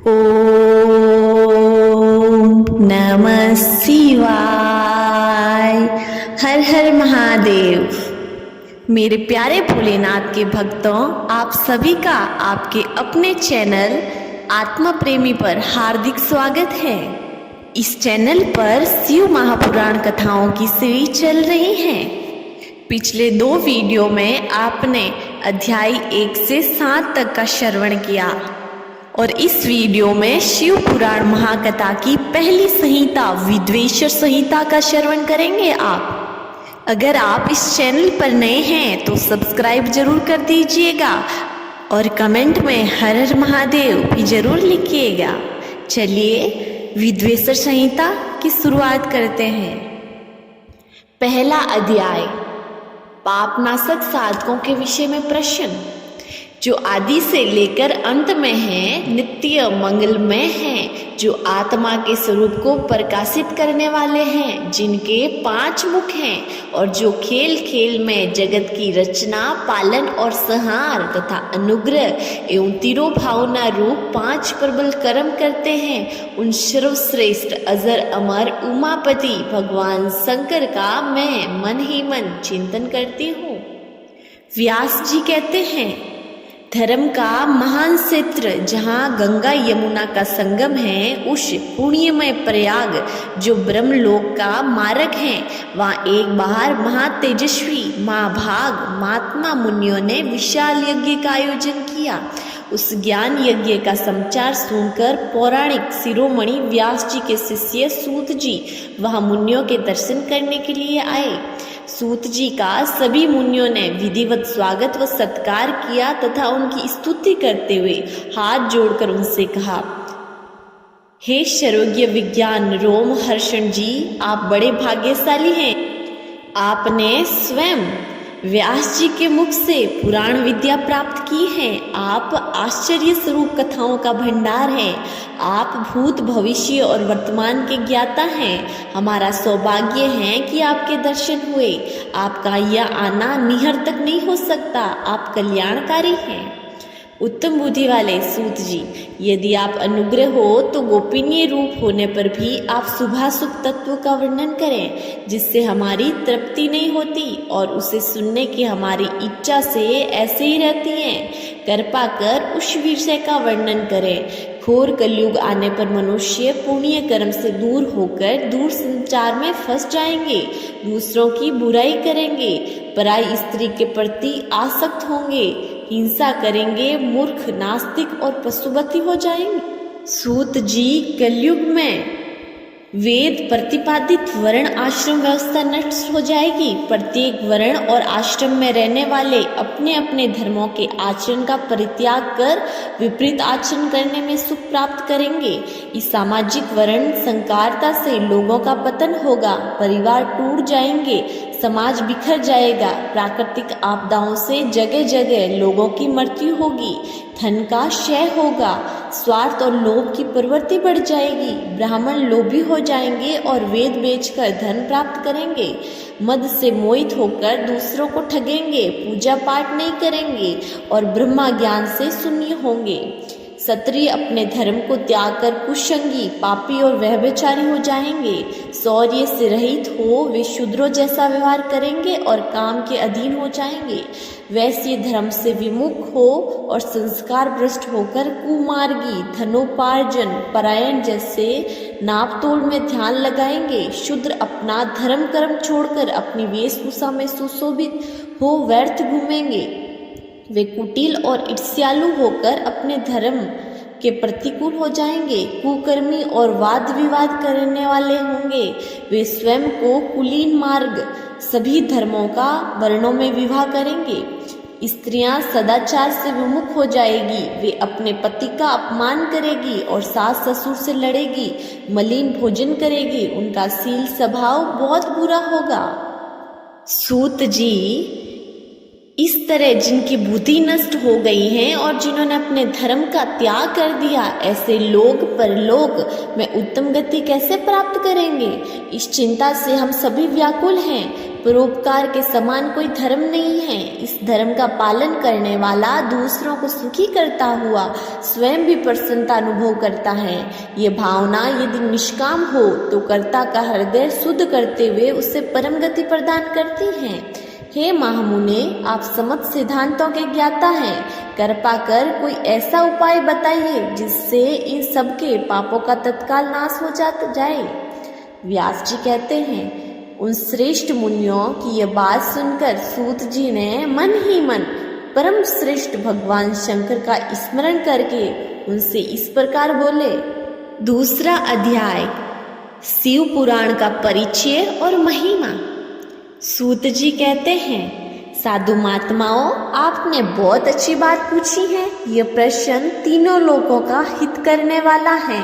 ओम नमः शिवाय। हर हर महादेव। मेरे प्यारे भोलेनाथ के भक्तों, आप सभी का आपके अपने चैनल आत्मा प्रेमी पर हार्दिक स्वागत है। इस चैनल पर शिव महापुराण कथाओं की सीरीज चल रही है। पिछले 2 वीडियो में आपने अध्याय 1 से 7 तक का श्रवण किया और इस वीडियो में शिव पुराण महाकथा की पहली संहिता विद्वेश्वर संहिता का श्रवण करेंगे आप। अगर आप इस चैनल पर नए हैं तो सब्सक्राइब जरूर कर दीजिएगा और कमेंट में हर हर महादेव भी जरूर लिखिएगा। चलिए विद्वेश्वर संहिता की शुरुआत करते हैं। पहला अध्याय, पापनाशक साधकों के विषय में प्रश्न। जो आदि से लेकर अंत में है, नित्य मंगलमय हैं, जो आत्मा के स्वरूप को प्रकाशित करने वाले हैं, जिनके 5 मुख हैं और जो खेल खेल में जगत की रचना, पालन और संहार तथा अनुग्रह एवं तिरोभावना रूप 5 प्रबल कर्म करते हैं, उन सर्वश्रेष्ठ अजर अमर उमापति भगवान शंकर का मैं मन ही मन चिंतन करती हूँ। व्यास जी कहते हैं, धर्म का महान क्षेत्र जहाँ गंगा यमुना का संगम है, उस पुण्यमय प्रयाग जो ब्रह्मलोक का मार्ग है, वहाँ एक बार महातेजस्वी महाभाग महात्मा मुनियों ने विशाल यज्ञ का आयोजन किया। उस ज्ञान यज्ञ का समाचार सुनकर पौराणिक शिरोमणि व्यास जी के शिष्य सूत जी वहाँ मुनियों के दर्शन करने के लिए आए। सूत जी का सभी मुनियों ने विधिवत स्वागत व सत्कार किया तथा उनकी स्तुति करते हुए हाथ जोड़कर उनसे कहा, हे सर्वज्ञ विज्ञान रोम हर्षण जी, आप बड़े भाग्यशाली हैं। आपने स्वयं व्यास जी के मुख से पुराण विद्या प्राप्त की है। आप आश्चर्य स्वरूप कथाओं का भंडार हैं। आप भूत भविष्य और वर्तमान के ज्ञाता हैं। हमारा सौभाग्य है कि आपके दर्शन हुए। आपका यह आना निहर्तक नहीं हो सकता। आप कल्याणकारी हैं। उत्तम बुद्धि वाले सूत जी, यदि आप अनुग्रह हो तो गोपनीय रूप होने पर भी आप शुभाशुभ तत्व का वर्णन करें, जिससे हमारी तृप्ति नहीं होती और उसे सुनने की हमारी इच्छा से ऐसे ही रहती है। कृपा कर उस विषय का वर्णन करें। घोर कलयुग आने पर मनुष्य पुण्य कर्म से दूर होकर दूर संचार में फंस जाएंगे, दूसरों की बुराई करेंगे, पराई स्त्री के प्रति आसक्त होंगे, हिंसा करेंगे, मूर्ख नास्तिक और पशुपति हो जाएंगे। सूत जी, कलयुग में वेद प्रतिपादित वर्ण आश्रम व्यवस्था नष्ट हो जाएगी। प्रत्येक वर्ण और आश्रम में रहने वाले अपने अपने धर्मों के आचरण का परित्याग कर विपरीत आचरण करने में सुख प्राप्त करेंगे। इस सामाजिक वर्ण संकारता से लोगों का पतन होगा, परिवार टूट जाएंगे, समाज बिखर जाएगा, प्राकृतिक आपदाओं से जगह जगह लोगों की मृत्यु होगी, धन का क्षय होगा, स्वार्थ और लोभ की प्रवृत्ति बढ़ जाएगी, ब्राह्मण लोभी हो जाएंगे और वेद बेचकर धन प्राप्त करेंगे, मद से मोहित होकर दूसरों को ठगेंगे, पूजा पाठ नहीं करेंगे और ब्रह्मा ज्ञान से शून्य होंगे। क्षत्रिय अपने धर्म को त्याग कर कुसंगी, पापी और व्यभिचारी हो जाएंगे। शौर्य से रहित हो वे शूद्रों जैसा व्यवहार करेंगे और काम के अधीन हो जाएंगे। वैश्य धर्म से विमुख हो और संस्कार भ्रष्ट होकर कुमार्गी, धनोपार्जन परायण जैसे नापतोल में ध्यान लगाएंगे। शूद्र अपना धर्म कर्म छोड़कर अपनी वेशभूषा में सुशोभित हो व्यर्थ घूमेंगे। वे कुटिल और ईर्ष्यालु होकर अपने धर्म के प्रतिकूल हो जाएंगे, कुकर्मी और वाद विवाद करने वाले होंगे। वे स्वयं को कुलीन मार्ग सभी धर्मों का वर्णों में विवाह करेंगे। स्त्रियां सदाचार से विमुख हो जाएगी, वे अपने पति का अपमान करेगी और सास ससुर से लड़ेगी, मलिन भोजन करेगी, उनका शील स्वभाव बहुत बुरा होगा। सूत जी, इस तरह जिनकी बुद्धि नष्ट हो गई है और जिन्होंने अपने धर्म का त्याग कर दिया, ऐसे लोग परलोक में उत्तम गति कैसे प्राप्त करेंगे? इस चिंता से हम सभी व्याकुल हैं। परोपकार के समान कोई धर्म नहीं है। इस धर्म का पालन करने वाला दूसरों को सुखी करता हुआ स्वयं भी प्रसन्नता अनुभव करता है। ये भावना यदि निष्काम हो तो कर्ता का हृदय शुद्ध करते हुए उसे परम गति प्रदान करती है। हे महामुने, आप समस्त सिद्धांतों के ज्ञाता हैं। कृपा कर कोई ऐसा उपाय बताइए जिससे इन सबके पापों का तत्काल नाश हो जाए। व्यास जी कहते हैं, उन श्रेष्ठ मुनियों की यह बात सुनकर सूत जी ने मन ही मन परम श्रेष्ठ भगवान शंकर का स्मरण करके उनसे इस प्रकार बोले। दूसरा अध्याय, शिव पुराण का परिचय और महिमा। सूत जी कहते हैं, साधु महात्माओं, आपने बहुत अच्छी बात पूछी है। यह प्रश्न तीनों लोगों का हित करने वाला है।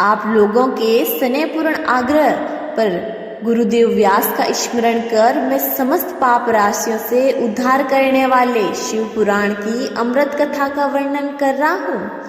आप लोगों के स्नेहपूर्ण आग्रह पर गुरुदेव व्यास का स्मरण कर मैं समस्त पाप राशियों से उद्धार करने वाले शिव पुराण की अमृत कथा का वर्णन कर रहा हूँ।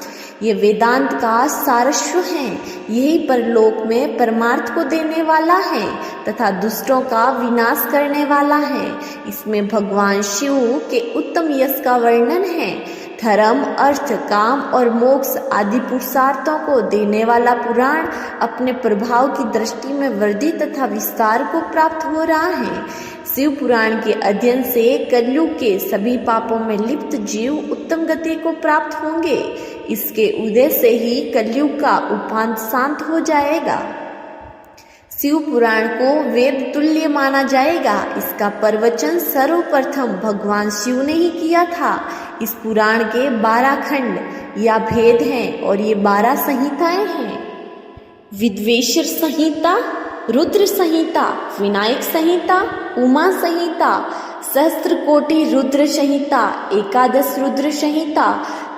ये वेदांत का सारस्व है। यही परलोक में परमार्थ को देने वाला है तथा दुष्टों का विनाश करने वाला है। इसमें भगवान शिव के उत्तम यश का वर्णन है। धर्म, अर्थ, काम और मोक्ष आदि पुरुषार्थों को देने वाला पुराण अपने प्रभाव की दृष्टि में वृद्धि तथा विस्तार को प्राप्त हो रहा है। शिव पुराण के अध्ययन से कलयुग के सभी पापों में लिप्त जीव उत्तम गति को प्राप्त होंगे। इसके उदय से ही कलयुग का उपांत शांत हो जाएगा। शिव पुराण को वेद तुल्य माना जाएगा। इसका प्रवचन सर्वप्रथम भगवान शिव ने ही किया था। इस पुराण के 12 खंड या भेद हैं और ये 12 संहिताएं हैं। विद्वेश्वर संहिता, रुद्र संहिता, विनायक संहिता, उमा संहिता, सहस्त्र कोटि रुद्र संहिता, एकादश रुद्र संहिता,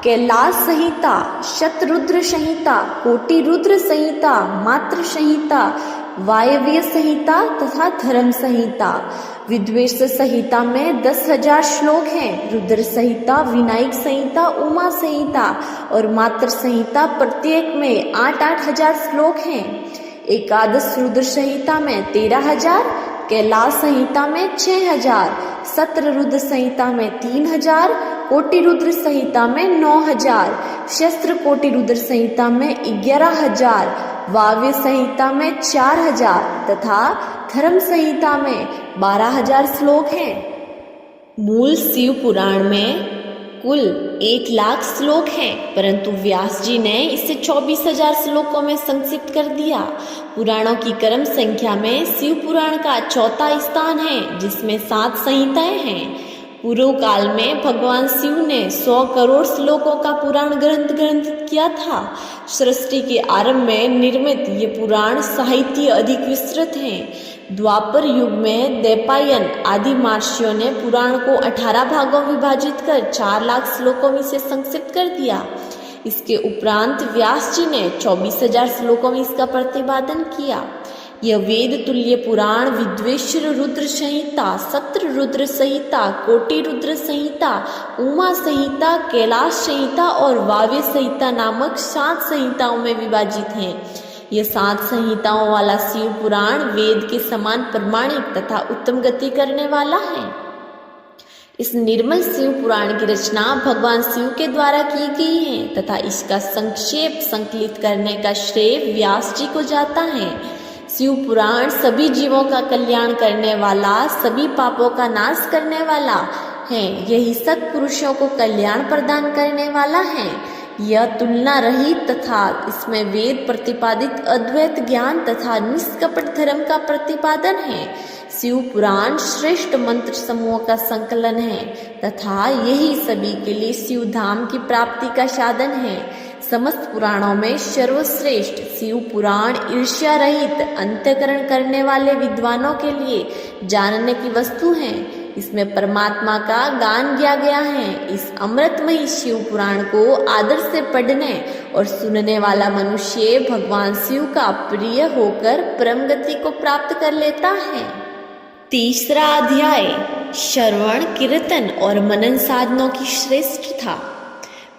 कैलाश संहिता, शतरुद्र संहिता, कोटि रुद्र संहिता, मात्र संहिता, वायव्य संहिता तथा धर्म संहिता। विद्वेश्वर संहिता में 10,000 श्लोक हैं। रुद्र संहिता, विनायक संहिता, उमा संहिता और मात्र संहिता प्रत्येक में 8-8 हजार श्लोक हैं। एकादश रुद्र संहिता में 13,000, कैलाश संहिता में 6,000, सत्र रुद्र संहिता में 3,000, कोटि रुद्र संहिता में 9,000, शस्त्र कोटि रुद्र संहिता में 11,000, वाव्य संहिता में 4,000 तथा धर्म संहिता में 12,000 श्लोक हैं। मूल शिव पुराण में कुल 1,00,000 श्लोक हैं, परंतु व्यास जी ने इसे 24,000 श्लोकों में संक्षिप्त कर दिया। पुराणों की क्रम संख्या में शिव पुराण का चौथा स्थान है, जिसमें 7 संहिताएं हैं। पूर्व काल में भगवान शिव ने 100 करोड़ श्लोकों का पुराण ग्रंथित किया था। सृष्टि के आरंभ में निर्मित ये पुराण साहित्य अधिक विस्तृत हैं। द्वापर युग में दैपायन आदि महर्षियों ने पुराण को 18 भागों में विभाजित कर 4,00,000 श्लोकों में से संक्षिप्त कर दिया। इसके उपरांत व्यास जी ने 24,000 श्लोकों में इसका प्रतिपादन किया। यह वेद तुल्य पुराण विद्वेश्वर रुद्र संहिता, सत्र रुद्र संहिता, कोटि रुद्र संहिता, उमा संहिता, कैलाश संहिता और वाव्य संहिता नामक 7 संहिताओं में विभाजित है। यह 7 संहिताओं वाला शिव पुराण वेद के समान प्रमाणिक तथा उत्तम गति करने वाला है। इस निर्मल शिव पुराण की रचना भगवान शिव के द्वारा की गई है तथा इसका संक्षेप संकलित करने का श्रेय व्यास जी को जाता है। शिव पुराण सभी जीवों का कल्याण करने वाला, सभी पापों का नाश करने वाला है। यही सत्पुरुषों को कल्याण प्रदान करने वाला है। यह तुलना रहित तथा इसमें वेद प्रतिपादित अद्वैत ज्ञान तथा निष्कपट धर्म का प्रतिपादन है। शिव पुराण श्रेष्ठ मंत्र समूह का संकलन है तथा यही सभी के लिए शिव धाम की प्राप्ति का साधन है। समस्त पुराणों में सर्वश्रेष्ठ शिव पुराण ईर्ष्या रहित अंतःकरण करने वाले विद्वानों के लिए जानने की वस्तु है। इसमें परमात्मा का गान किया गया है। इस अमृतमयी शिव पुराण को आदर से पढ़ने और सुनने वाला मनुष्य भगवान शिव का प्रिय होकर परम गति को प्राप्त कर लेता है। तीसरा अध्याय, श्रवण, कीर्तन और मनन साधनों की श्रेष्ठ था।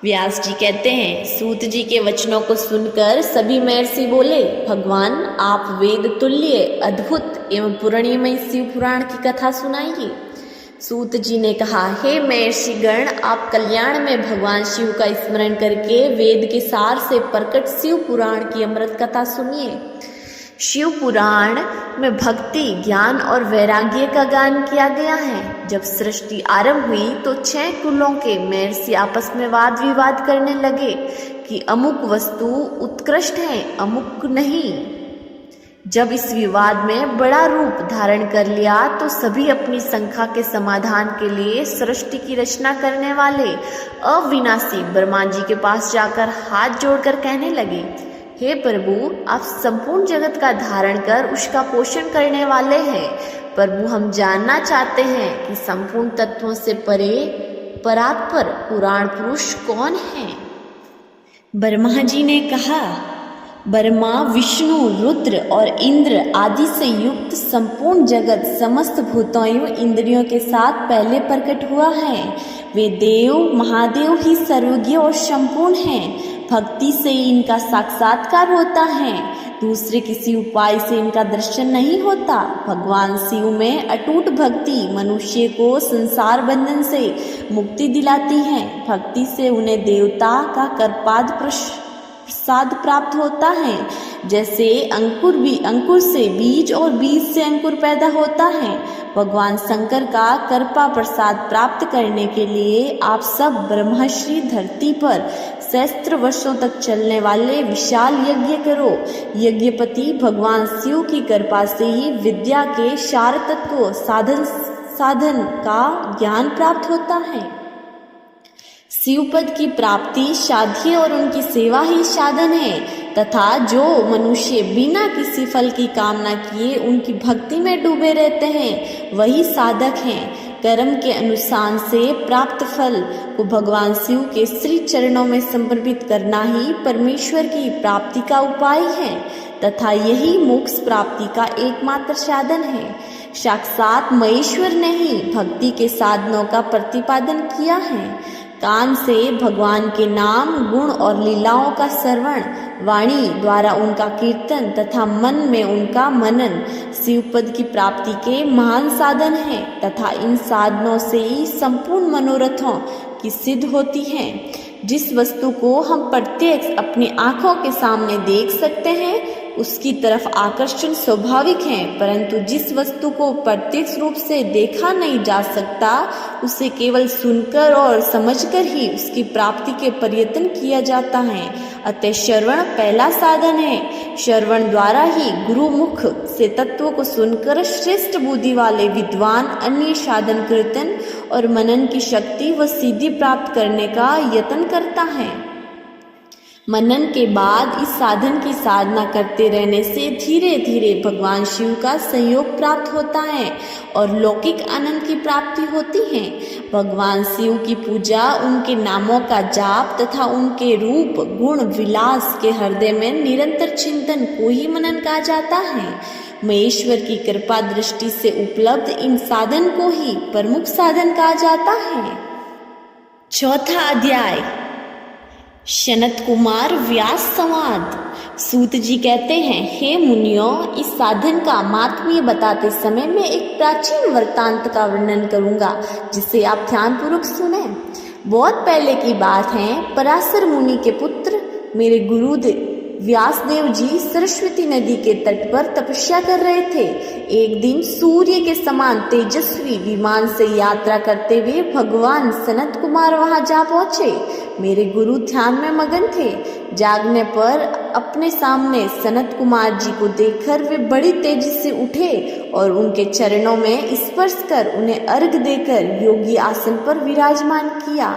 व्यास जी कहते हैं, सूत जी के वचनों को सुनकर सभी महर्षि बोले, भगवान आप वेद तुल्य अद्भुत एवं पुराणमय शिव पुराण की कथा सुनाइए। सूत जी ने कहा, हे महर्षि गण, आप कल्याण में भगवान शिव का स्मरण करके वेद के सार से प्रकट शिव पुराण की अमृत कथा सुनिए। शिव पुराण में भक्ति, ज्ञान और वैराग्य का गान किया गया है। जब सृष्टि आरंभ हुई तो 6 कुलों के महर्षि आपस में वाद विवाद करने लगे कि अमुक वस्तु उत्कृष्ट है, अमुक नहीं। जब इस विवाद में बड़ा रूप धारण कर लिया तो सभी अपनी शंका के समाधान के लिए सृष्टि की रचना करने वाले अविनाशी ब्रह्मा जी के पास जाकर हाथ जोड़कर कहने लगे, हे प्रभु, आप संपूर्ण जगत का धारण कर उसका पोषण करने वाले हैं। प्रभु, हम जानना चाहते हैं कि संपूर्ण तत्वों से परे परात्पर पुराण पुरुष कौन है। ब्रह्मा जी ने कहा, ब्रह्मा, विष्णु, रुद्र और इंद्र आदि से युक्त संपूर्ण जगत समस्त भूतों इंद्रियों के साथ पहले प्रकट हुआ है। वे देव महादेव ही सर्वज्ञ और संपूर्ण हैं। भक्ति से इनका साक्षात्कार होता है, दूसरे किसी उपाय से इनका दर्शन नहीं होता। भगवान शिव में अटूट भक्ति मनुष्य को संसार बंधन से मुक्ति दिलाती है। भक्ति से उन्हें देवता का कृपाद प्रसाद प्राप्त होता है। जैसे अंकुर से बीज और बीज से अंकुर पैदा होता है। भगवान शंकर का कृपा प्रसाद प्राप्त करने के लिए आप सब ब्रह्मश्री धरती पर सहस्त्र वर्षों तक चलने वाले विशाल यज्ञ करो। यज्ञपति भगवान शिव की कृपा से ही विद्या के सार तत्व साधन का ज्ञान प्राप्त होता है। शिवपद की प्राप्ति साध्य और उनकी सेवा ही साधन है तथा जो मनुष्य बिना किसी फल की कामना किए उनकी भक्ति में डूबे रहते हैं वही साधक हैं। कर्म के अनुसार से प्राप्त फल को भगवान शिव के श्री चरणों में समर्पित करना ही परमेश्वर की प्राप्ति का उपाय है तथा यही मोक्ष प्राप्ति का एकमात्र साधन है। साक्षात महेश्वर ने ही भक्ति के साधनों का प्रतिपादन किया है। कान से भगवान के नाम, गुण और लीलाओं का श्रवण, वाणी द्वारा उनका कीर्तन तथा मन में उनका मनन शिवपद की प्राप्ति के महान साधन है तथा इन साधनों से ही संपूर्ण मनोरथों की सिद्ध होती है। जिस वस्तु को हम प्रत्यक्ष अपनी आंखों के सामने देख सकते हैं उसकी तरफ आकर्षण स्वाभाविक है, परंतु जिस वस्तु को प्रत्यक्ष रूप से देखा नहीं जा सकता उसे केवल सुनकर और समझकर ही उसकी प्राप्ति के प्रयत्न किया जाता है। अतः श्रवण पहला साधन है। श्रवण द्वारा ही गुरु मुख से तत्वों को सुनकर श्रेष्ठ बुद्धि वाले विद्वान अन्य साधन कीर्तन और मनन की शक्ति व सिद्धि प्राप्त करने का यत्न करता है। मनन के बाद इस साधन की साधना करते रहने से धीरे धीरे भगवान शिव का सहयोग प्राप्त होता है और लौकिक आनंद की प्राप्ति होती है। भगवान शिव की पूजा, उनके नामों का जाप तथा उनके रूप गुण विलास के हृदय में निरंतर चिंतन को ही मनन कहा जाता है। महेश्वर की कृपा दृष्टि से उपलब्ध इन साधन को ही प्रमुख साधन कहा जाता है। चौथा अध्याय, सनत कुमार व्यास संवाद। सूत जी कहते हैं, हे मुनियों, इस साधन का महात्म्य बताते समय मैं एक प्राचीन वृत्तांत का वर्णन करूंगा जिसे आप ध्यानपूर्वक सुने। बहुत पहले की बात है। पराशर मुनि के पुत्र मेरे गुरु व्यासदेव जी सरस्वती नदी के तट पर तपस्या कर रहे थे। एक दिन सूर्य के समान तेजस्वी विमान से यात्रा करते हुए भगवान सनत कुमार वहां जा पहुंचे। मेरे गुरु ध्यान में मगन थे। जागने पर अपने सामने सनत कुमार जी को देखकर वे बड़ी तेजी से उठे और उनके चरणों में स्पर्श कर उन्हें अर्घ देकर योगी आसन पर विराजमान किया।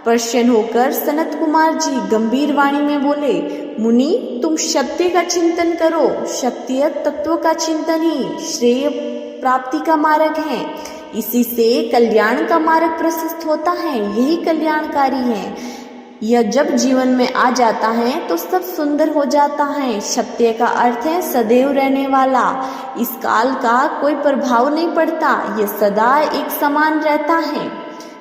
प्रसन्न होकर सनत कुमार जी गंभीर वाणी में बोले, मुनि, तुम सत्य का चिंतन करो। सत्य तत्व का चिंतन ही श्रेय प्राप्ति का मार्ग है। इसी से कल्याण का मार्ग प्रशस्त होता है। यही कल्याणकारी है। यह जब जीवन में आ जाता है तो सब सुंदर हो जाता है। सत्य का अर्थ है सदैव रहने वाला। इस काल का कोई प्रभाव नहीं पड़ता, यह सदा एक समान रहता है।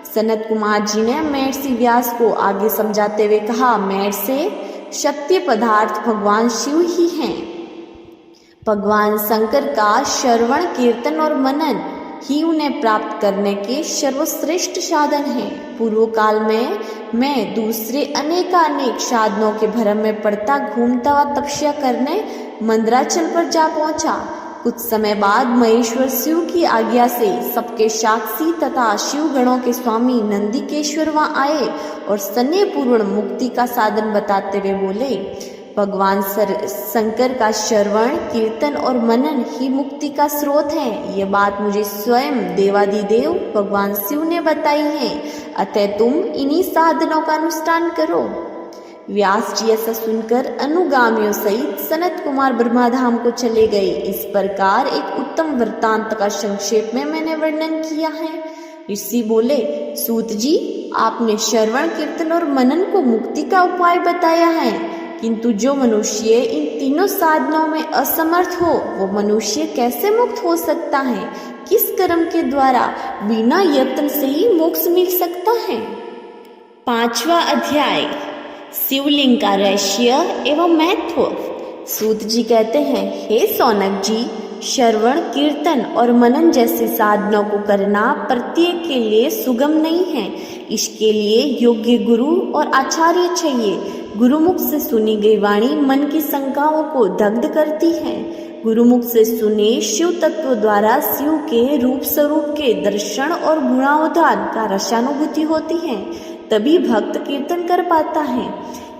सनत कुमार जी ने महर्षि व्यास को आगे समझाते हुए कहा, महर्षि, सत्य पदार्थ भगवान शिव ही हैं। भगवान शंकर का श्रवण, कीर्तन और मनन ही उन्हें प्राप्त करने के सर्वश्रेष्ठ साधन हैं। पूर्व काल में मैं दूसरे अनेकानेक साधनों के भ्रम में पड़ता घूमता हुआ तपस्या करने मंदराचल पर जा पहुंचा। कुछ समय बाद महेश्वर शिव की आज्ञा से सबके साक्षी तथा शिव गणों के स्वामी नंदिकेश्वर वहां आए और स्नेहपूर्ण मुक्ति का साधन बताते हुए बोले, भगवान शंकर का श्रवण, कीर्तन और मनन ही मुक्ति का स्रोत है। ये बात मुझे स्वयं देवादिदेव भगवान शिव ने बताई है, अतः तुम इन्हीं साधनों का अनुष्ठान करो। व्यास जी ऐसा सुनकर अनुगामियों सहित सनत कुमार ब्रह्माधाम को चले गए। इस प्रकार एक उत्तम वृत्तांत का संक्षेप में मैंने वर्णन किया है। ऋषि बोले, सूत जी, आपने श्रवण, कीर्तन और मनन को मुक्ति का उपाय बताया है, किंतु जो मनुष्य इन तीनों साधनों में असमर्थ हो वो मनुष्य कैसे मुक्त हो सकता है? किस कर्म के द्वारा बिना यत्न से ही मोक्ष मिल सकता है? 5वां अध्याय, शिवलिंग का रहस्य एवं महत्व। सूत जी कहते हैं, हे सौनक जी, श्रवण, कीर्तन और मनन जैसे साधनों को करना प्रत्येक के लिए सुगम नहीं है। इसके लिए योग्य गुरु और आचार्य चाहिए। गुरुमुख से सुनी गई वाणी मन की शंकाओं को दग्ध करती है। गुरुमुख से सुने शिव तत्व द्वारा शिव के रूप स्वरूप के दर्शन और गुणावधान का रसानुभूति होती है, तभी भक्त कीर्तन कर पाता है।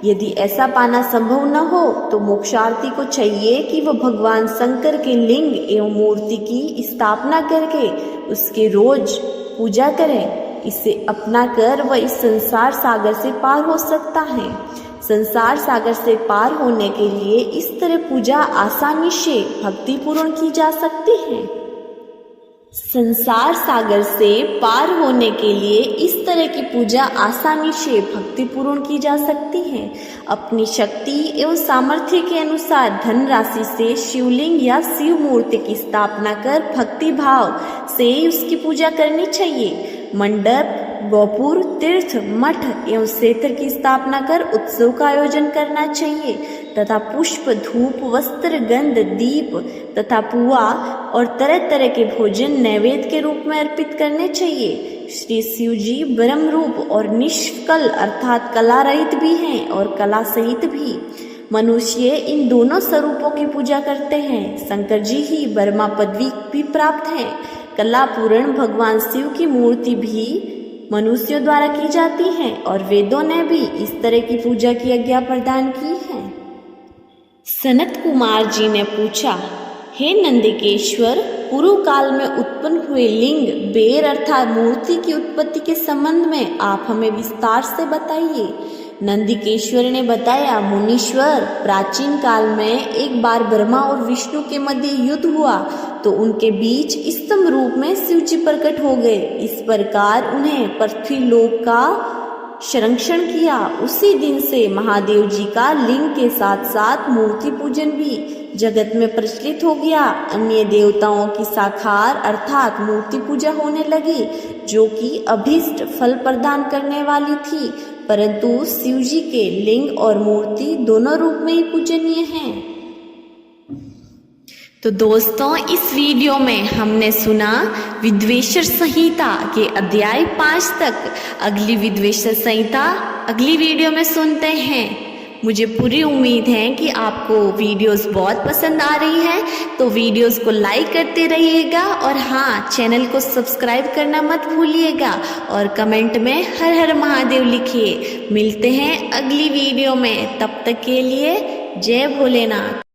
यदि ऐसा पाना संभव न हो तो मोक्षार्थी को चाहिए कि वह भगवान शंकर के लिंग एवं मूर्ति की स्थापना करके उसके रोज पूजा करे। इसे अपना कर वह इस संसार सागर से पार हो सकता है। संसार सागर से पार होने के लिए इस तरह पूजा आसानी से भक्तिपूर्ण की जा सकती है। संसार सागर से पार होने के लिए इस तरह की पूजा आसानी से भक्तिपूर्ण की जा सकती है। अपनी शक्ति एवं सामर्थ्य के अनुसार धन राशि से शिवलिंग या शिव मूर्ति की स्थापना कर भक्ति भाव से उसकी पूजा करनी चाहिए। मंडप, गोपुर, तीर्थ, मठ एवं क्षेत्र की स्थापना कर उत्सव का आयोजन करना चाहिए तथा पुष्प, धूप, वस्त्र, गंध, दीप तथा पुआ और तरह तरह के भोजन नैवेद्य के रूप में अर्पित करने चाहिए। श्री शिव जी ब्रह्म रूप और निष्कल अर्थात कला रहित भी हैं और कला सहित भी। मनुष्य इन दोनों स्वरूपों की पूजा करते हैं। शंकर जी ही ब्रह्मा पदवी भी प्राप्त है। कला पूर्ण भगवान शिव की मूर्ति भी मनुष्यों द्वारा की जाती है और वेदों ने भी इस तरह की पूजा की आज्ञा प्रदान की है। सनत कुमार जी ने पूछा, हे नंदिकेश्वर, पूर्व काल में उत्पन्न हुए लिंग, बेर अर्थात मूर्ति की उत्पत्ति के संबंध में आप हमें विस्तार से बताइए। नंदिकेश्वर ने बताया, मुनीश्वर, प्राचीन काल में एक बार ब्रह्मा और विष्णु के मध्य युद्ध हुआ तो उनके बीच स्तंभ रूप में शिव जी प्रकट हो गए। इस प्रकार उन्हें पृथ्वी लोक का संरक्षण किया। उसी दिन से महादेव जी का लिंग के साथ साथ मूर्ति पूजन भी जगत में प्रचलित हो गया। अन्य देवताओं की साकार अर्थात मूर्ति पूजा होने लगी, जो कि अभीष्ट फल प्रदान करने वाली थी, परंतु शिव जी के लिंग और मूर्ति दोनों रूप में ही पूजनीय हैं। तो दोस्तों, इस वीडियो में हमने सुना विद्वेषर संहिता के अध्याय 5 तक। अगली विद्वेषर संहिता अगली वीडियो में सुनते हैं। मुझे पूरी उम्मीद है कि आपको वीडियोस बहुत पसंद आ रही है, तो वीडियोस को लाइक करते रहिएगा और हाँ, चैनल को सब्सक्राइब करना मत भूलिएगा और कमेंट में हर हर महादेव लिखिए। मिलते हैं अगली वीडियो में, तब तक के लिए जय भोलेनाथ।